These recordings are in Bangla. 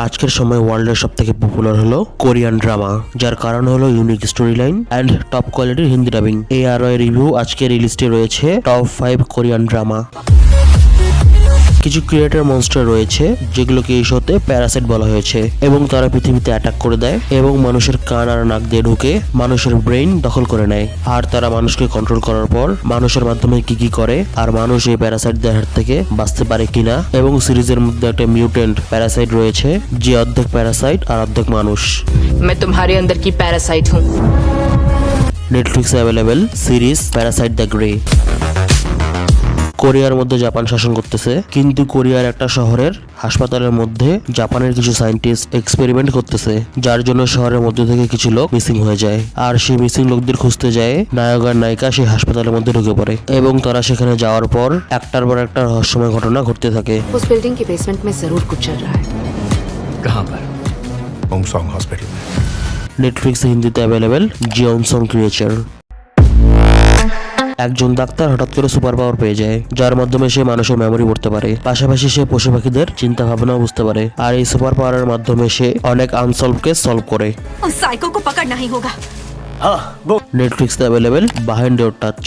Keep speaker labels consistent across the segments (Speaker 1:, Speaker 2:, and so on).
Speaker 1: আজকের সময় ওয়ার্ল্ডের সব থেকে পপুলার হলো কোরিয়ান ড্রামা, যার কারণ হলো unique story line and top কোয়ালিটির হিন্দি ডাবিং। AROI রিভিউ আজকের এই লিস্টে রয়েছে টপ 5 কোরিয়ান ড্রামা। কিছু ক্রিয়েটর মনস্টার রয়েছে যেগুলোকে এই শোতে প্যারাসাইট বলা হয়েছে এবং তারা পৃথিবীতে অ্যাটাক করে দেয় এবং মানুষের কান আর নাক দিয়ে ঢুকে মানুষের ব্রেইন দখল করে নেয়। আর তারা মানুষকে কন্ট্রোল করার পর মানুষের মাধ্যমে কি করে আর মানুষ এই প্যারাসাইটদের হাত থেকে বাঁচতে পারে কিনা। এবং সিরিজের মধ্যে একটা মিউটেন্ট প্যারাসাইট রয়েছে যে অর্ধেক প্যারাসাইট আর অর্ধেক মানুষ।
Speaker 2: मैं तुम्हारे अंदर की पैरासाइट हूँ।
Speaker 1: নেটফ্লিক্সে available series Parasite the grey. কোরিয়ার মধ্যে জাপান শাসন করতেছে, কিন্তু কোরিয়ার একটা শহরের হাসপাতালের মধ্যে জাপানের কিছু সায়েন্টিস্ট এক্সপেরিমেন্ট করতেছে, যার জন্য শহরের মধ্যে থেকে কিছু লোক মিসিং হয়ে যায়। আর সেই মিসিং লোকদের খুঁজতে যায় নায়ক আর নায়িকা সেই হাসপাতালের মধ্যে ঢুকে পড়ে এবং তারা সেখানে যাওয়ার পর একটার পর একটা রহস্যময় ঘটনা ঘটতে থাকে।
Speaker 2: उस बिल्डिंग के बेसमेंट में जरूर कुछ चल रहा है।
Speaker 3: कहाँ पर? ओंगसोंग हॉस्पिटल में।
Speaker 1: নেটফ্লিক্সে হিন্দিতে অ্যাভেলেবেল জিওনসং ক্রিয়েচার। একজন ডাক্তার হঠাৎ করে সুপার পাওয়ার পেয়ে যায়, যার মাধ্যমে সে মানুষের মেমরি পড়তে পারে, পাশাপাশি সে পশু পাখিদের চিন্তা ভাবনাও বুঝতে পারে। আর এই সুপার পাওয়ারের মাধ্যমে সে অনেক আনসলভ কেস সলভ করে।
Speaker 2: उस साइको को पकड़ना ही होगा।
Speaker 1: নেটফ্লিক্সে অ্যাভেলেবেল বিহাইন্ড ইওর টাচ।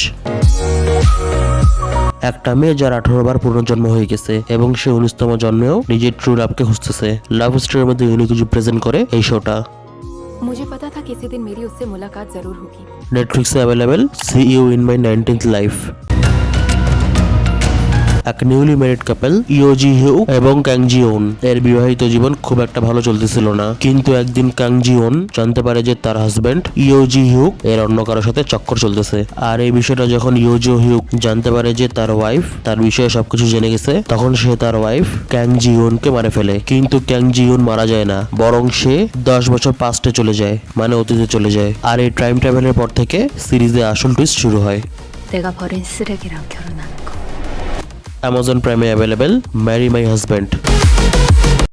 Speaker 1: একটা মেয়ে যার 18 বার পুনর্জন্ম হয়ে গেছে এবং সে 19তম জন্মেও নিজের ট্রু লাভকে খুঁজতেছে। লাভ স্টোরির মধ্যে ইউনিক কিছু প্রেজেন্ট করে এই শোটা।
Speaker 4: मुझे पता था किसी दिन मेरी उससे मुलाकात जरूर होगी।
Speaker 1: নেটফ্লিক্সে available see you in my 19th life. এক নিউলি ম্যারিড কাপল ইও জি হিউ এবং ক্যাং জি ওন এর বিবাহিত জীবন খুব একটা ভালো চলতেছিল না, কিন্তু একদিন ক্যাং জি ওন জানতে পারে যে তার হাজবেন্ড ইও জি হিউ এর অন্য কারোর সাথে চক্কর চলতেছে। আর এই বিষয়টা যখন ইও জি হিউ জানতে পারে যে তার ওয়াইফ তার বিষয়ে সবকিছু জেনে গেছে, তখন সে তার ওয়াইফ ক্যাং জি ওনকে মারে ফেলে। কিন্তু ক্যাং জি ওন মারা যায় না, বরং সে 10 বছর পাস্টে চলে যায়, মানে অতীতে চলে যায়। আর এই টাইম ট্রাভেলের পর থেকে সিরিজে আসল টুইস্ট শুরু হয়।
Speaker 4: 내가 버린 쓰레기랑 결혼하는 거.
Speaker 1: অ্যামাজন প্রাইমে অ্যাভেলেবেল ম্যারি মাই হাজব্যান্ড।